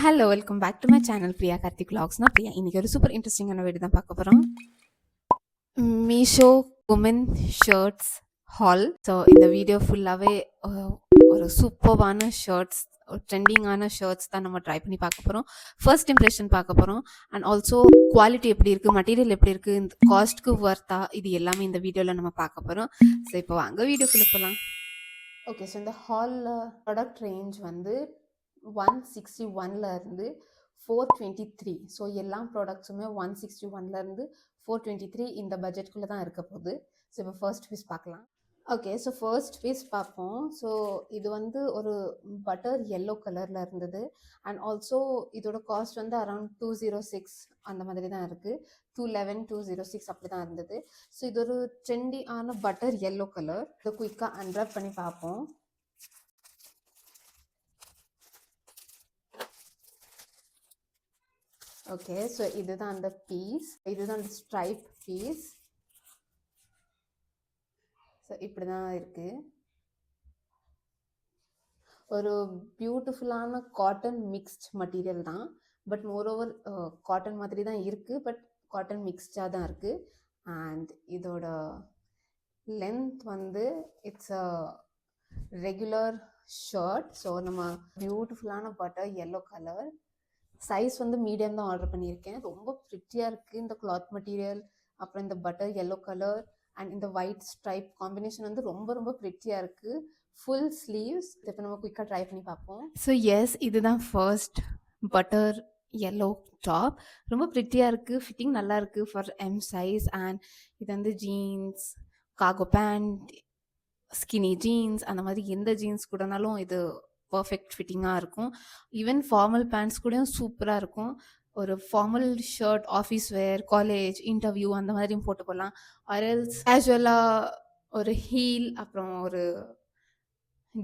Hello welcome back to my channel Priya Karthik vlogs. நான் பிரியா. இன்னைக்கு ஒரு சூப்பர் இன்ட்ரெஸ்டிங்கான வீடியோ தான் பார்க்க போகிறோம். Meesho women shirts haul. So இந்த வீடியோ ஃபுல்லாகவே ஒரு சூப்பர்வான ஷர்ட்ஸ், ட்ரெண்டிங்கான ஷர்ட்ஸ் தான் நம்ம ட்ரை பண்ணி பார்க்க போகிறோம். ஃபர்ஸ்ட் இம்ப்ரெஷன் பார்க்க போகிறோம். அண்ட் ஆல்சோ குவாலிட்டி எப்படி இருக்குது, மெட்டீரியல் எப்படி இருக்குது, இந்த காஸ்ட்க்கு வர்த்தா, இது எல்லாமே இந்த வீடியோவில் நம்ம பார்க்க போகிறோம். ஸோ இப்போ வாங்க வீடியோக்குள்ளே போகலாம். ஓகே, ஸோ இந்த ஹாலில் ப்ராடக்ட் ரேஞ்ச் வந்து 161 இருந்து 423. ஸோ எல்லா ப்ராடக்ட்ஸுமே 161 இருந்து 423 இந்த பட்ஜெட்குள்ளே தான் இருக்க போகுது. ஸோ இப்போ ஃபர்ஸ்ட் பீஸ் பார்க்கலாம். ஓகே, ஸோ ஃபர்ஸ்ட் பீஸ் பார்ப்போம். ஸோ இது வந்து ஒரு பட்டர் எல்லோ கலரில் இருந்தது. அண்ட் ஆல்சோ இதோட காஸ்ட் வந்து அரௌண்ட் 206 அந்த மாதிரி தான் இருக்குது. 211, 206 அப்படி தான் இருந்தது. ஸோ இது ஒரு ட்ரெண்டியான பட்டர் எல்லோ கலர். இதை குயிக்காக அன்ராப் பண்ணி பார்ப்போம். ஓகே, ஸோ இதுதான் அந்த பீஸ், இதுதான் அந்த ஸ்ட்ரைப் பீஸ். ஸோ இப்படி தான் இருக்குது. ஒரு பியூட்டிஃபுல்லான காட்டன் மிக்ஸ்ட் மெட்டீரியல் தான். பட் மோரோவர் காட்டன் மாதிரி தான் இருக்குது, பட் காட்டன் மிக்ஸ்டாக தான் இருக்குது. அண்ட் இதோட லென்த் வந்து it's a regular shirt. So நம்ம பியூட்டிஃபுல்லான பட்டர் எல்லோ கலர். சைஸ் வந்து மீடியம் தான் ஆர்டர் பண்ணியிருக்கேன். ரொம்ப ப்ரிட்டியாக இருக்குது இந்த கிளாத் மெட்டீரியல், அப்புறம் இந்த பட்டர் எல்லோ கலர் அண்ட் இந்த ஒயிட் ஸ்ட்ரைப் காம்பினேஷன் வந்து ரொம்ப ரொம்ப ப்ரிட்டியாக இருக்குது. Full sleeves. இப்போ நம்ம குயிக்காக ட்ரை பண்ணி பார்ப்போம். ஸோ எஸ், இதுதான் ஃபர்ஸ்ட் பட்டர் எல்லோ டாப். ரொம்ப ப்ரிட்டியாக இருக்குது, ஃபிட்டிங் நல்லா இருக்குது ஃபார் எம் சைஸ். அண்ட் இது வந்து jeans, cargo pant, skinny jeans, அந்த மாதிரி எந்த ஜீன்ஸ் கூடனாலும் இது பர்ஃபெக்ட் ஃபிட்டிங்காக இருக்கும். ஈவன் ஃபார்மல் பேண்ட்ஸ் கூடயும் சூப்பராக இருக்கும். ஒரு formal shirt, office wear, college interview அந்த மாதிரியும் போட்டு போகலாம். ஆர்எல்ஸ் கேஷுவலாக ஒரு ஹீல், அப்புறம் ஒரு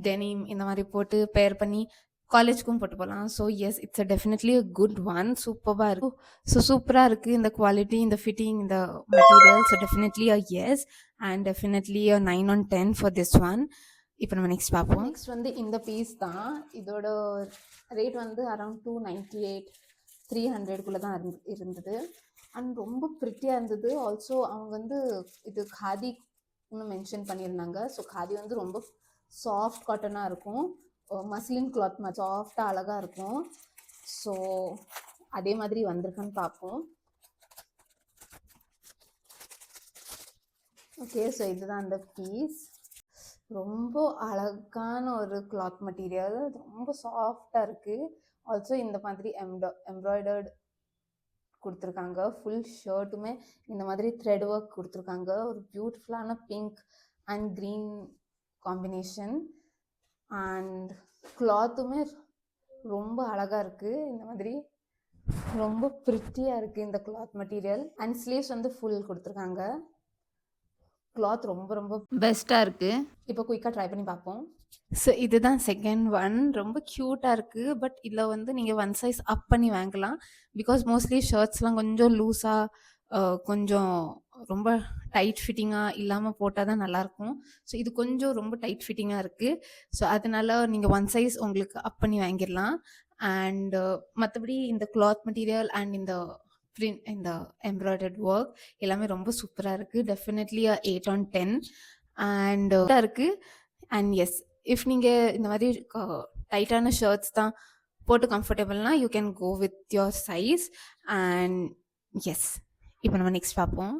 டெனிம் இந்த மாதிரி போட்டு பேர் பண்ணி காலேஜ்க்கும் போட்டு போகலாம். So yes, it's definitely a good one. சூப்பராக இருக்கும். ஸோ சூப்பராக இருக்குது இந்த குவாலிட்டி, இந்த ஃபிட்டிங், இந்த material. So definitely a yes and definitely a 9 on 10 for this one. இப்போ நம்ம நெக்ஸ்ட் பார்ப்போம். நெக்ஸ்ட் வந்து இந்த பீஸ் தான். இதோட ரேட் வந்து அரௌண்ட் 298, 300குள்ளே தான் இருந்தது. அண்ட் ரொம்ப ப்ரிட்டியாக இருந்தது. ஆல்சோ அவங்க வந்து இது காதி இன்னும் மென்ஷன் பண்ணியிருந்தாங்க. ஸோ காதி வந்து ரொம்ப சாஃப்ட் காட்டனாக இருக்கும். மஸ்லின் கிளாத் மாதிரி சாஃப்டாக அழகாக இருக்கும். ஸோ அதே மாதிரி வந்திருக்குன்னு பார்ப்போம். ஓகே, ஸோ இதுதான் அந்த பீஸ். ரொம்ப அழகான ஒரு கிளாத் மெட்டீரியல், ரொம்ப சாஃப்டாக இருக்குது. ஆல்சோ இந்த மாதிரி எம்ப்ராய்டர்ட் கொடுத்துருக்காங்க. ஃபுல் ஷர்ட்டுமே இந்த மாதிரி த்ரெட் ஒர்க் கொடுத்துருக்காங்க. ஒரு பியூட்டிஃபுல்லான pink and green combination. And கிளாத்துமே ரொம்ப அழகாக இருக்குது. இந்த மாதிரி ரொம்ப ப்ரிட்டியாக இருக்குது இந்த கிளாத் மெட்டீரியல். அண்ட் ஸ்லீவ்ஸ் வந்து ஃபுல் கொடுத்துருக்காங்க. கிளாத் ரொம்ப ரொம்ப பெஸ்ட்டாக இருக்குது. இப்போ குயிக்காக ட்ரை பண்ணி பார்ப்போம். ஸோ இதுதான் செகண்ட் ஒன். ரொம்ப க்யூட்டாக இருக்குது. பட் இதில் வந்து நீங்கள் ஒன் சைஸ் அப் பண்ணி வாங்கலாம். பிகாஸ் மோஸ்ட்லி ஷர்ட்ஸ்லாம் கொஞ்சம் லூஸாக, கொஞ்சம் ரொம்ப டைட் ஃபிட்டிங்காக இல்லாமல் போட்டால் தான் நல்லாயிருக்கும். ஸோ இது கொஞ்சம் ரொம்ப டைட் ஃபிட்டிங்காக இருக்குது. ஸோ அதனால் நீங்கள் ஒன் சைஸ் உங்களுக்கு அப் பண்ணி வாங்கிடலாம். அண்ட் மற்றபடி இந்த கிளாத் மெட்டீரியல் அண்ட் இந்த பிரிண்ட், இந்த எம்ப்ராய்டர்ட் ஒர்க் எல்லாமே ரொம்ப சூப்பராக இருக்குது. டெஃபினெட்லி 8 on 10 அண்ட் இருக்குது. அண்ட் எஸ், இஃப் நீங்கள் இந்த மாதிரி டைட்டான ஷர்ட்ஸ் தான் போட்டு கம்ஃபர்டபுள்னா you can go with your size. And yes, இப்போ நம்ம நெக்ஸ்ட் பார்ப்போம்.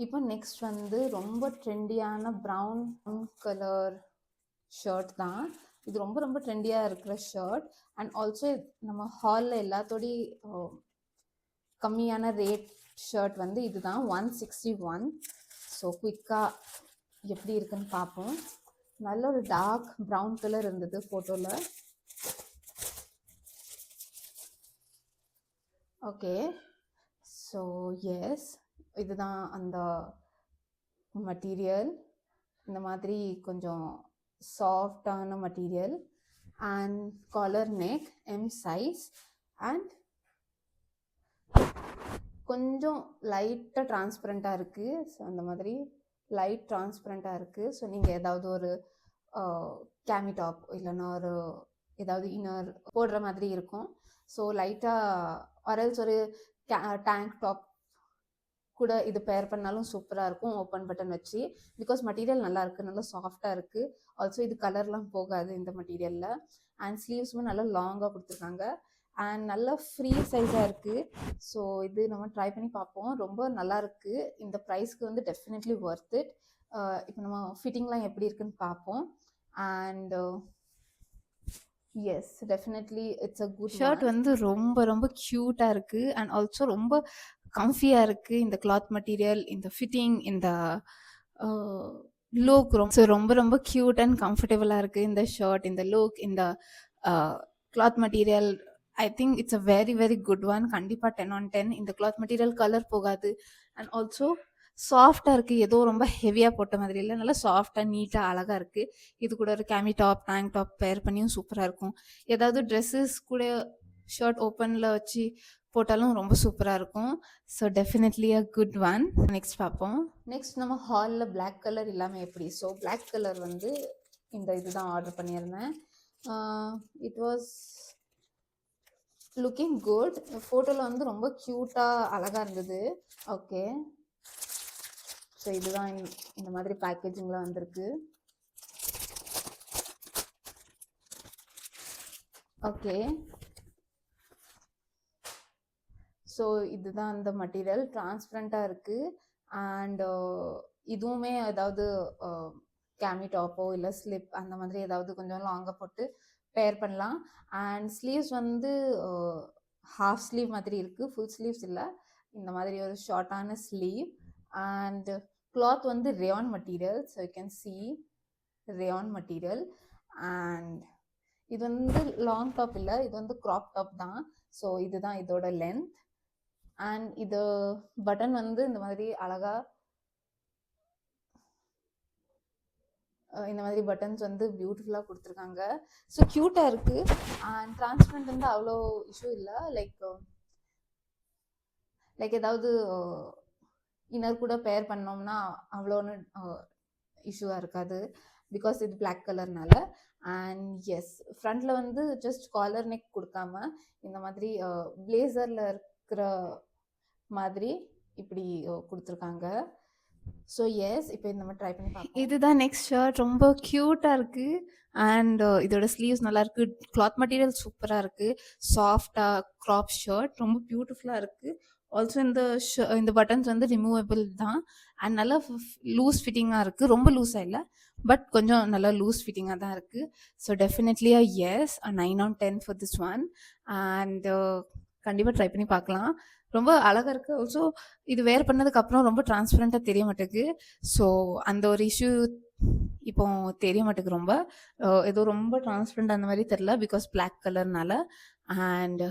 இப்போ நெக்ஸ்ட் வந்து ரொம்ப ட்ரெண்டியான ப்ரௌன் கலர் ஷர்ட் தான். இது ரொம்ப ரொம்ப ட்ரெண்டியாக இருக்கிற ஷர்ட். அண்ட் ஆல்சோ நம்ம ஹாலில் எல்லாத்தோடையும் கம்மியான ரேட் ஷர்ட் வந்து இதுதான் 161. ஸோ குயிக்காக எப்படி இருக்குன்னு பார்ப்போம். நல்ல ஒரு டார்க் ப்ரௌன் கலர் இருந்தது ஃபோட்டோவில். ஓகே, ஸோ எஸ், இதுதான் அந்த மெட்டீரியல். இந்த மாதிரி கொஞ்சம் சாஃப்டான material. And collar neck, M size. And கொஞ்சம் லைட்டாக டிரான்ஸ்பரண்ட்டாக இருக்குது. ஸோ அந்த மாதிரி லைட் டிரான்ஸ்பரண்ட்டாக இருக்குது. ஸோ நீங்கள் ஏதாவது ஒரு கேமி டாப் இல்லைன்னா ஒரு ஏதாவது இன்னர் போடுற மாதிரி இருக்கும். ஸோ லைட்டாக ஆரல்ஸ் ஒரு டேங்க் டாப் கூட இது பேர் பண்ணாலும் சூப்பராக இருக்கும் ஓப்பன் பட்டன் வச்சு. பிகாஸ் மெட்டீரியல் நல்லா இருக்குது, நல்லா சாஃப்டாக இருக்குது. ஆல்சோ இது கலர்லாம் போகாது இந்த மெட்டீரியலில். அண்ட் ஸ்லீவ்ஸுமே நல்லா லாங்காக கொடுத்துருக்காங்க அண்ட் நல்லா ஃப்ரீ சைஸாக இருக்குது. ஸோ இது நம்ம ட்ரை பண்ணி பார்ப்போம். ரொம்ப நல்லா இருக்குது. இந்த ப்ரைஸ்க்கு வந்து டெஃபினெட்லி ஒர்த் இட். இப்போ நம்ம ஃபிட்டிங்லாம் எப்படி இருக்குன்னு பார்ப்போம். And yes, definitely it's a good shirt. வந்து ரொம்ப ரொம்ப க்யூட்டாக இருக்குது அண்ட் ஆல்சோ ரொம்ப கம்ஃபியாக இருக்குது. இந்த கிளாத் மெட்டீரியல், இந்த ஃபிட்டிங், இந்த லுக் ரொம்ப ரொம்ப க்யூட் அண்ட் கம்ஃபர்டபுளாக இருக்குது இந்த ஷர்ட், இந்த லுக், இந்த cloth material. I think it's a very very good one. கண்டிப்பாக 10/10. இந்த கிளாத் மெட்டீரியல் கலர் போகாது அண்ட் ஆல்சோ சாஃப்டாக இருக்குது. ஏதோ ரொம்ப ஹெவியாக போட்ட மாதிரி இல்லை, நல்லா சாஃப்டாக நீட்டாக அழகாக இருக்குது. இது கூட ஒரு கேமி டாப், டேங்க் டாப் பேர் பண்ணியும் சூப்பராக இருக்கும். ஏதாவது ட்ரெஸ்ஸஸ் கூட ஷர்ட் ஓப்பனில் வச்சு போட்டாலும் ரொம்ப சூப்பராக இருக்கும். So definitely a good one. Next பார்ப்போம். நெக்ஸ்ட் நம்ம ஹாலில் பிளாக் கலர் இல்லாமல் எப்படி. ஸோ பிளாக் கலர் வந்து இந்த இதுதான் ஆர்டர் பண்ணியிருந்தேன். It was looking good. ஃபோட்டோவில் வந்து ரொம்ப க்யூட்டாக அழகாக இருந்தது. ஓகே, ஸோ இதுதான் இந்த மாதிரி பேக்கேஜிங்கில் வந்திருக்கு. ஓகே, ஸோ இதுதான் அந்த மெட்டீரியல். டிரான்ஸ்பரண்ட்டாக இருக்குது அண்ட் இதுவுமே ஏதாவது கேமி டாப்போ இல்லை ஸ்லிப் அந்த மாதிரி ஏதாவது கொஞ்சம் லாங்காக போட்டு பேர் பண்ணலாம். அண்ட் ஸ்லீவ்ஸ் வந்து ஹாஃப் ஸ்லீவ் மாதிரி இருக்குது, ஃபுல் ஸ்லீவ்ஸ் இல்லை. இந்த மாதிரி ஒரு ஷார்ட்டான ஸ்லீவ் அண்ட் கிளாத் வந்து rayon material. So you can see rayon material. And இது வந்து லாங் டாப் இல்லை, இது வந்து க்ராப் டாப் தான். ஸோ இதுதான் இதோட லென்த். அண்ட் இது பட்டன் வந்து இந்த மாதிரி அழகா இந்த மாதிரி பட்டன்ஸ் வந்து பியூட்டிஃபுல்லாக கொடுத்துருக்காங்க. ஸோ க்யூட்டாக இருக்குது அண்ட் டிரான்ஸ்பரண்ட் வந்து அவ்வளோ இஷ்யூ இல்லை. லைக் ஏதாவது இன்னர் கூட பேர் பண்ணோம்னா அவ்வளோ ஒன்றும் இஷ்யூவாக இருக்காது பிகாஸ் இது பிளாக் கலர்னால. அண்ட் எஸ், ஃப்ரண்ட்டில் வந்து ஜஸ்ட் காலர் நெக் கொடுக்காம இந்த மாதிரி பிளேசரில் இருக்கிற மாதிரி இப்படி கொடுத்துருக்காங்க. ஸோ எஸ், இப்போ நம்ம ட்ரை பண்ணி பார்ப்போம். இதுதான் நெக்ஸ்ட் ஷர்ட். ரொம்ப க்யூட்டாக இருக்குது அண்ட் இதோட ஸ்லீவ்ஸ் நல்லா இருக்குது. கிளாத் மெட்டீரியல் சூப்பராக இருக்குது, சாஃப்டாக க்ராப் ஷர்ட், ரொம்ப பியூட்டிஃபுல்லாக இருக்குது. ஆல்சோ இந்த பட்டன்ஸ் வந்து ரிமூவபிள் தான் அண்ட் நல்லா லூஸ் ஃபிட்டிங்காக இருக்குது. ரொம்ப லூஸாக இல்லை, பட் கொஞ்சம் நல்லா லூஸ் ஃபிட்டிங்காக தான் இருக்குது. So definitely yes, 9/10 for this one. And கண்டிப்பாக ட்ரை பண்ணி பார்க்கலாம். ரொம்ப அழகாக இருக்குது. ஆல்சோ இது வேர் பண்ணதுக்கப்புறம் ரொம்ப டிரான்ஸ்பரண்ட்டாக தெரிய மாட்டேங்குது. ஸோ அந்த ஒரு இஷ்யூ இப்போ தெரிய மாட்டேங்குது. ரொம்ப ஏதோ ரொம்ப டிரான்ஸ்பரண்ட் அந்த மாதிரி தெரில பிகாஸ் பிளாக் கலர்னால. And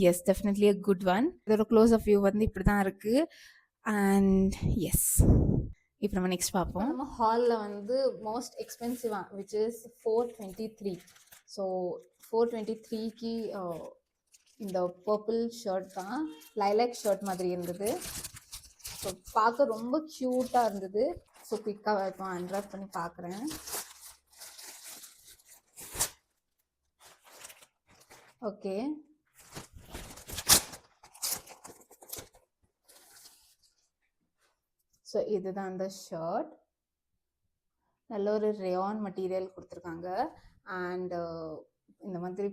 yes, definitely a good one. இதோட க்ளோஸ் அப் வியூ வந்து இப்படி தான் இருக்குது. அண்ட் எஸ், இப்போ நம்ம நெக்ஸ்ட் பார்ப்போம். நம்ம ஹாலில் வந்து மோஸ்ட் எக்ஸ்பென்சிவாக விச் இஸ் 423. ஸோ 423க்கு இந்த பர்பிள் ஷர்ட் தான், லைலாக் ஷர்ட் மாதிரி இருந்தது. ஸோ பார்க்க ரொம்ப க்யூட்டாக இருந்தது. ஸோ குயிக்காக இப்போ அன்ராப் பண்ணி பார்க்குறேன். ஓகே, ஸோ இதுதான் அந்த ஷர்ட். நல்ல ஒரு ரேயான் மெட்டீரியல் கொடுத்துருக்காங்க அண்ட் இந்த மாதிரி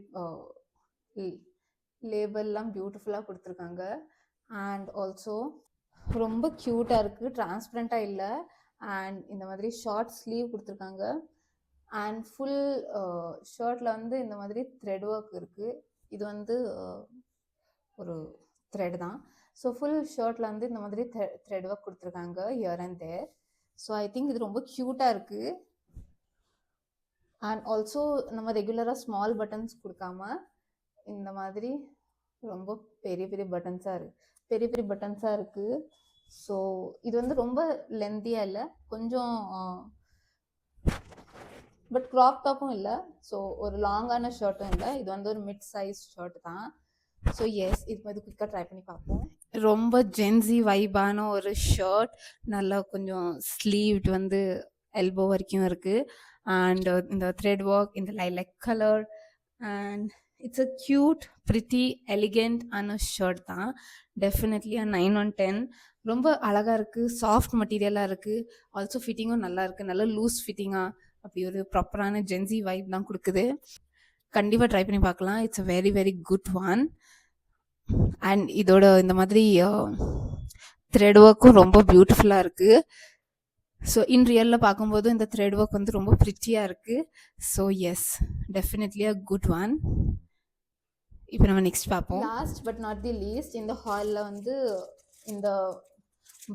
லேபிள்லாம் பியூட்டிஃபுல்லாக கொடுத்துருக்காங்க. அண்ட் ஆல்சோ ரொம்ப க்யூட்டாக இருக்குது, டிரான்ஸ்பரண்ட்டாக இல்லை. அண்ட் இந்த மாதிரி ஷார்ட் ஸ்லீவ் கொடுத்துருக்காங்க அண்ட் ஃபுல் ஷர்ட்டில் வந்து இந்த மாதிரி த்ரெட் ஒர்க் இருக்குது. இது வந்து ஒரு த்ரெட் தான். ஸோ ஃபுல் ஷர்ட்டில் வந்து இந்த மாதிரி த்ரெட் ஒர்க் கொடுத்துருக்காங்க here and there. So I think இது ரொம்ப க்யூட்டாக இருக்குது. அண்ட் ஆல்சோ நம்ம ரெகுலராக ஸ்மால் பட்டன்ஸ் கொடுக்காம இந்த மாதிரி ரொம்ப பெரிய பெரிய பட்டன்ஸாக இருக்குது. ஸோ இது வந்து ரொம்ப லென்த்தியாக இல்லை, கொஞ்சம் பட் க்ராப் டாப்பும் இல்லை, ஸோ ஒரு லாங்கான ஷர்ட்டும் இல்லை. இது வந்து ஒரு மிட் சைஸ் ஷர்ட் தான். ஸோ எஸ், இது மாதிரி குயிக்காக ட்ரை பண்ணி பார்ப்போம். ரொம்ப ஜென்ஸி வைபான ஒரு ஷர்ட், நல்லா கொஞ்சம் ஸ்லீவ்ட் வந்து எல்போ வரைக்கும் இருக்குது. அண்ட் இந்த த்ரெட் ஒர்க், இந்த lilac colour and it's a cute pretty elegant ஆன ஷர்ட் தான். Definitely a 9/10. ரொம்ப அழகாக இருக்குது, சாஃப்ட் மெட்டீரியலாக இருக்குது, ஆல்சோ ஃபிட்டிங்கும் நல்லா இருக்குது, நல்ல லூஸ் ஃபிட்டிங்காக அப்படி ஒரு ப்ராப்பரான ஜென்சி வைப் தான் கொடுக்குது. கண்டிப்பாக ட்ரை பண்ணி பார்க்கலாம். It's a very very good one. And இதோட இந்த மாதிரி த்ரெட் ஒர்க்கும் ரொம்ப பியூட்டிஃபுல்லாக இருக்குது. ஸோ இன் ரியலில் பார்க்கும்போது இந்த த்ரெட் ஒர்க் வந்து ரொம்ப ப்ரிட்டியாக இருக்குது. So yes, definitely a good one. இப்போ நம்ம நெக்ஸ்ட் பார்ப்போம். Last but not the least, இந்த ஹாலில் வந்து இந்த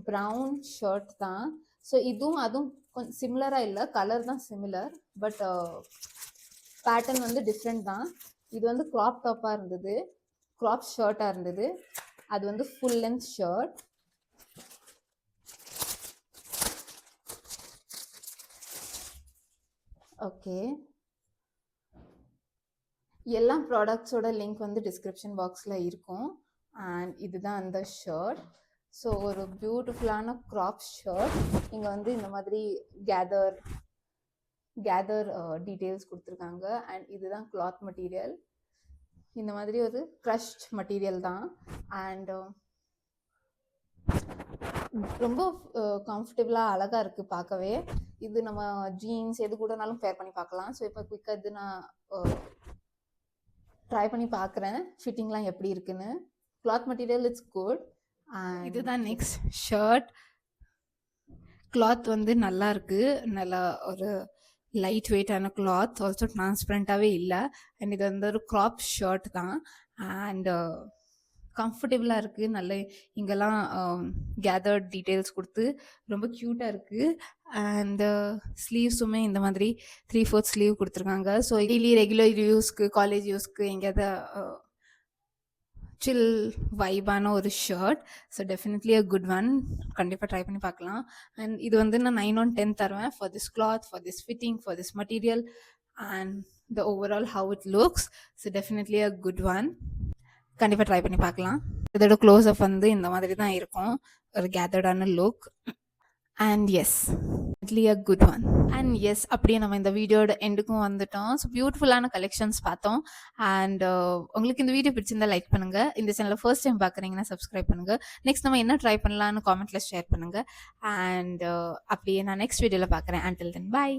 ப்ரௌன் ஷர்ட் தான். ஸோ இதுவும் அதுவும் கொஞ்சம் சிமிலராக இல்லை, கலர் தான் சிமிலர், பட் பேட்டர்ன் வந்து டிஃப்ரெண்ட் தான். இது வந்து க்ராப் டாப்பாக இருந்தது, க்ராப் ஷர்ட்டாக இருந்தது. அது வந்து ஃபுல் லென்த் ஷர்ட். ஓகே, எல்லா ப்ராடக்ட்ஸோட லிங்க் வந்து டிஸ்கிரிப்ஷன் பாக்ஸில் இருக்கும். அண்ட் இதுதான் அந்த ஷர்ட். ஸோ ஒரு பியூட்டிஃபுல்லான க்ராப் ஷர்ட். இங்கே வந்து இந்த மாதிரி கேதர் டீட்டெயில்ஸ் கொடுத்துருக்காங்க. அண்ட் இதுதான் கிளாத் மெட்டீரியல். இந்த மாதிரி ஒரு க்ரஷ்ட் மெட்டீரியல் தான். அண்ட் ரொம்ப கம்ஃபர்டபுளாக அழகாக இருக்குது பார்க்கவே. இது நம்ம ஜீன்ஸ் எது கூடனாலும் பேர் பண்ணி பார்க்கலாம். ஸோ இப்போ குயிக்காக இது நான் ட்ரை பண்ணி பார்க்குறேன் ஃபிட்டிங்லாம் எப்படி இருக்குன்னு. Cloth material it's good. இதுதான் நெக்ஸ்ட் ஷர்ட். கிளாத் வந்து நல்லா இருக்குது, நல்லா ஒரு லைட் வெயிட்டான கிளாத், ஆல்சோ டிரான்ஸ்பரண்ட்டாகவே இல்லை. அண்ட் இது வந்து ஒரு க்ராப் ஷர்ட் தான். அண்ட் கம்ஃபர்டபுளாக இருக்குது. நல்ல இங்கெல்லாம் கேதர்ட் டீட்டெயில்ஸ் கொடுத்து ரொம்ப க்யூட்டாக இருக்குது. அண்ட் ஸ்லீவ்ஸுமே இந்த மாதிரி 3/4 ஸ்லீவ் கொடுத்துருக்காங்க. ஸோ டெய்லி ரெகுலர் யூஸ்க்கு, காலேஜ் யூஸ்க்கு, எங்கேயாவது சில் வைபான ஒரு shirt. So definitely a good one. கண்டிப்பாக ட்ரை பண்ணி பார்க்கலாம். அண்ட் இது வந்து நான் 9/10 தருவேன் for this cloth, for this fitting, for this material and the overall how it looks. So definitely a good one. கண்டிப்பாக ட்ரை பண்ணி பார்க்கலாம். இதோட க்ளோஸ்அப் வந்து இந்த மாதிரி தான் இருக்கும், ஒரு கேதர்டான look. And yes, a good one. And yes, அப்படியே நம்ம இந்த வீடியோட எண்டுக்கும் வந்துட்டோம். ஸோ பியூட்டிஃபுல்லான கலெக்ஷன்ஸ் பார்த்தோம். அண்ட் உங்களுக்கு இந்த வீடியோ பிடிச்சிருந்தா லைக் பண்ணுங்கள். இந்த சேனலில் ஃபர்ஸ்ட் டைம் பார்க்குறீங்கன்னா சப்ஸ்கிரைப் பண்ணுங்கள். நெக்ஸ்ட் நம்ம என்ன ட்ரை பண்ணலான்னு காமெண்ட்டில் ஷேர் பண்ணுங்கள். அண்ட் அப்படியே நான் நெக்ஸ்ட் வீடியோவில் பார்க்குறேன். until then bye.